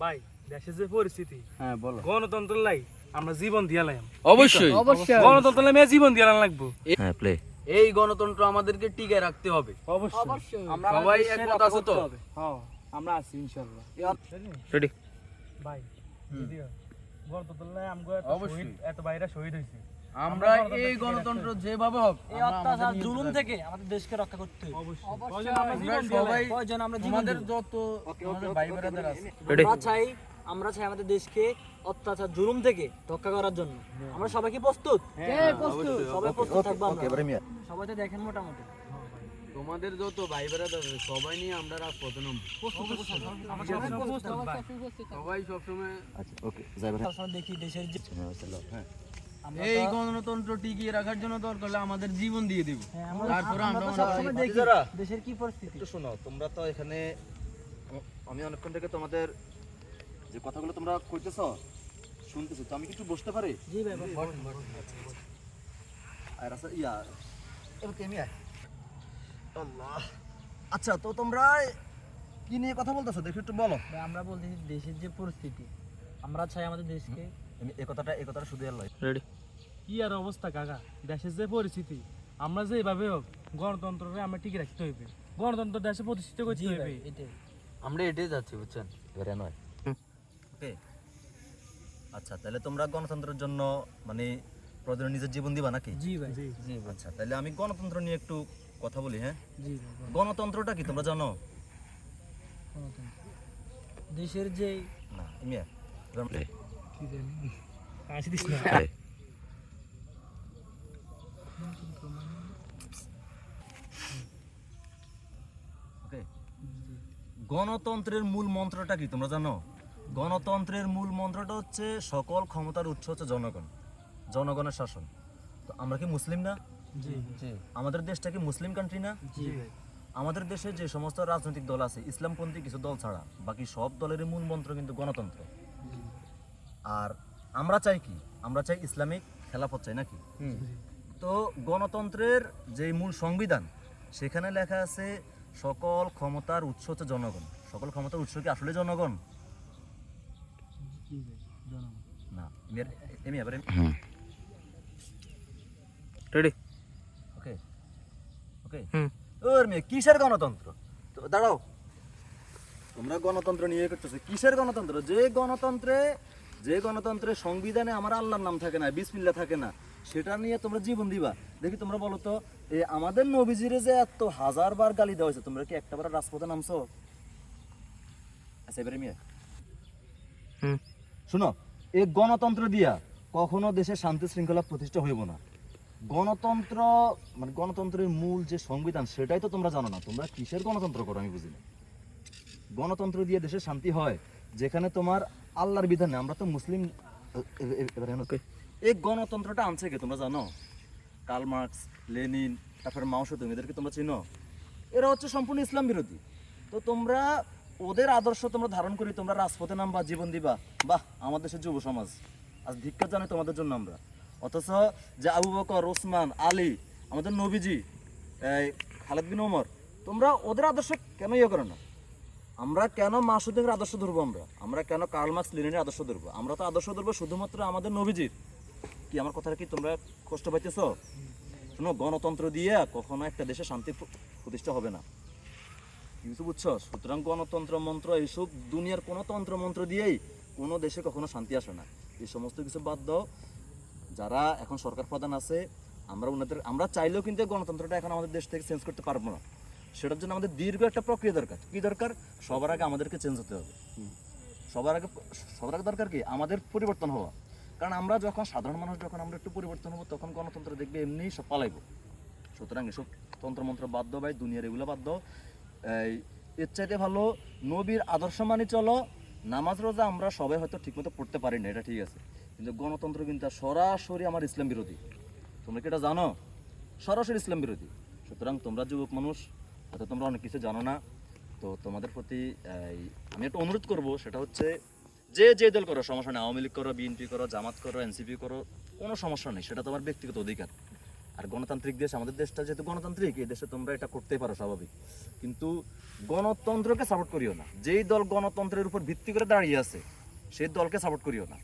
ভাই দেশের যে পরিস্থিতি, হ্যাঁ বলো। গণতন্ত্র লাই আমরা জীবন দিয়ালাম। অবশ্যই গণতন্ত্র লাই জীবন দিয়ালাম লাগবো। হ্যাঁ প্লে। এই গণতন্ত্র আমাদেরকে টিকে রাখতে হবে। অবশ্যই আমরা সবাই একমত আছো তো? হ্যাঁ, আমরা আছি ইনশাআল্লাহ। রেডি। ভাই যদিও গণতন্ত্র লাই আমগো অবশ্যই। এত বাইরা শহীদ হইছে। আমরা এই গণতন্ত্র যেভাবে হোক এই অত্যাচার জুলুম থেকে আমাদের দেশকে রক্ষা করতে হবে। অবশ্যই আমরা জীবন সবাই প্রয়োজন আমরা জীবন আমাদের দেব। যত আমাদের ভাই ব্রাদার আছে আমরা চাই আমাদের দেশকে অত্যাচার জুলুম থেকে রক্ষা করার জন্য। আমরা সবাই কি প্রস্তুত? প্রস্তুত। সবাই প্রস্তুত থাকবো আমরা। ওকে এবারে মিয়া। সবাই তো দেখেন মোটামুটি তোমাদের যত ভাই ব্রাদার আছে সবাই নিয়ে আমরা রাজপথে নামবো। সবাই সবসময় আচ্ছা ওকে যাই এবারে। সবসময় দেখি দেশের যে হ্যাঁ আমরা এই তো- গণতন্ত্র টিকিয়ে রাখার জন্য দরকার হলে আমাদের জীবন দিয়ে দিব। হ্যাঁ, তারপরে আমরা তো আমরা সবসময় দেখি যারা দেশের কি পরিস্থিতি। একটু শোনো, তোমরা তো এখানে আমি অনেকক্ষণ থেকে তোমাদের যে কথাগুলো তোমরা কইতেছ শুনতেছি, তো আমি কি একটু বসতে পারি? জি ভাই আর আচ্ছা ইয়া এবার কেমি আয় আল্লাহ। আচ্ছা তো তোমরা কি নিয়ে কথা বলতেছো দেখো একটু বলো। ভাই, আমরা বলতেছি দেশের যে পরিস্থিতি, আমরা চাই আমাদের দেশকে এই কথাটা শুধু আল্লাহ। রেডি। কি আর অবস্থা কাকা, দেশের যে পরিস্থিতি, আমরা যে এভাবে হোক গণতন্ত্রকে আমরা টিকে রাখতে হইবে। গণতন্ত্র দেশে প্রতিষ্ঠিত করতে জি হইবে। ভাই এটাই। আমরা এটাই যাচ্ছি বুঝছেন। এবারে নয় ওকে। আচ্ছা তাহলে তোমরা গণতন্ত্রের জন্য মানে প্রয়োজনে নিজের জীবন দিবা নাকি? জি ভাই জি আচ্ছা তাহলে আমি গণতন্ত্র নিয়ে একটু কথা বলি। হ্যাঁ জি ভাই গণতন্ত্রটা কি তোমরা জানো? গণতন্ত্র। দেশের যে না ইমিয়া কি জানি আসি দিস না। ওকে গণতন্ত্রের মূল মন্ত্রটা কি তোমরা জানো? গণতন্ত্রের মূল মন্ত্রটা হচ্ছে সকল ক্ষমতার উৎস হচ্ছে জনগণ, জনগণের শাসন। তো আমরা কি মুসলিম না? জি জি। আমাদের দেশটা কি মুসলিম কান্ট্রি না? জি ভাই আমাদের দেশে যে সমস্ত রাজনৈতিক দল আছে ইসলামপন্থী কিছু দল ছাড়া বাকি সব দলেরই মূল মন্ত্র কিন্তু গণতন্ত্র। আর আমরা চাই কি? আমরা চাই ইসলামিক খেলাফত চাই নাকি? তো গণতন্ত্রের যে মূল সংবিধান সেখানে লেখা আছে সকল ক্ষমতার উৎস হচ্ছে জনগণ। সকল ক্ষমতার উৎস কি আসলে জনগণ? জি ভাই জনগণ। না এমনি এবারে রেডি। ওকে ওকে ওর মেয়ে কিসের গণতন্ত্র? তো দাঁড়াও, তোমরা গণতন্ত্র নিয়ে করতেছো কিসের গণতন্ত্র? যে গণতন্ত্রে সংবিধানে আমার আল্লাহর নাম থাকে না, বিসমিল্লাহ থাকে না, সেটা নিয়ে তোমরা জীবন দিবা। দেখি তোমরা বলো তো, এই আমাদের নবীজিরে যে এত হাজারবার গালি দেওয়া হয়েছে, তোমরা কি একটাবার রাজপথে নামছো? আচ্ছা এবারে মেয়ে শুনো, এই গণতন্ত্র দিয়া কখনো দেশে শান্তি শৃঙ্খলা প্রতিষ্ঠা হইব না। গণতন্ত্র মানে গণতন্ত্রের মূল যে সংবিধান সেটাই তো তোমরা জানো না। তোমরা কিসের গণতন্ত্র করো আমি বুঝি না। গণতন্ত্র দিয়ে দেশে শান্তি হয় যেখানে তোমার আল্লাহর বিধান নেই। আমরা তো মুসলিম। এই গণতন্ত্রটা আনছে কে তোমরা জানো? কার্ল মার্কস, লেনিন, তারপরে মাও সেতুং, এদেরকে তোমরা চিনো? এরা হচ্ছে সম্পূর্ণ ইসলাম বিরোধী। তো তোমরা ওদের আদর্শ তোমরা ধারণ করি তোমরা রাজপথে নামবা, জীবন দিবা। বাহ, আমার দেশের যুব সমাজ আজ ধিক্কার জানাই তোমাদের জন্য আমরা। অথচ যে আবু বকর, ওসমান, আলী, আমাদের নবীজি, খালেদ বিন ওমর, তোমরা ওদের আদর্শ কেন ইয়ে করো না? আমরা কেন মাসুদের আদর্শ ধরবো? আমরা কেন কার্ল মার্কস, লেনিনের আদর্শ ধরবো? আমরা তো আদর্শ ধরবো শুধুমাত্র আমাদের নবীজির। কি আমার কথাটা কি তোমরা কষ্ট পাইতেছ? শোনো, গণতন্ত্র দিয়ে কখনো একটা দেশে শান্তি প্রতিষ্ঠা হবে না, কিছু বুঝছো? সুতরাং গণতন্ত্র মন্ত্র এইসব দুনিয়ার কোনো তন্ত্র মন্ত্র দিয়েই কোনো দেশে কখনো শান্তি আসে না। এই সমস্ত কিছু বাদ দাও। যারা এখন সরকার প্রধান আছে আমরা চাইলেও কিন্তু গণতন্ত্রটা এখন আমাদের দেশ থেকে চেঞ্জ করতে পারবো না। সেটার জন্য আমাদের দীর্ঘ একটা প্রক্রিয়া দরকার। কি দরকার? সবার আগে আমাদেরকে চেঞ্জ হতে হবে। সবার আগে দরকার কি? আমাদের পরিবর্তন হওয়া। কারণ আমরা যখন সাধারণ মানুষ যখন আমরা একটু পরিবর্তন হবো তখন গণতন্ত্র দেখবে এমনি সব পালাইব। সুতরাং এসব তন্ত্রমন্ত্র বাদ দাও ভাই, দুনিয়ার এগুলো বাদ দাও। এর চাইতে ভালো নবীর আদর্শ মানি চলো। নামাজ রোজা আমরা সবাই হয়তো ঠিকমতো পড়তে পারি না, এটা ঠিক আছে, কিন্তু গণতন্ত্র কিন্তু সরাসরি আমার ইসলাম বিরোধী। তোমরা কি এটা জানো? সরাসরি ইসলাম বিরোধী। সুতরাং তোমরা যুবক মানুষ, হয়তো তোমরা অনেক কিছু জানো না। তো তোমাদের প্রতি আমি একটা অনুরোধ করব, সেটা হচ্ছে যে দল করো সমস্যা নেই, আওয়ামী লীগ করো, বিএনপি করো, জামাত করো, এনসিপি করো, কোনো সমস্যা নেই, সেটা তোমার ব্যক্তিগত অধিকার। আর গণতান্ত্রিক দেশ, আমাদের দেশটা যেহেতু গণতান্ত্রিক, এই দেশে তোমরা এটা করতেই পারো স্বাভাবিক, কিন্তু গণতন্ত্রকে সাপোর্ট করিও না। যেই দল গণতন্ত্রের উপর ভিত্তি করে দাঁড়িয়ে আছে সেই দলকে সাপোর্ট করিও না।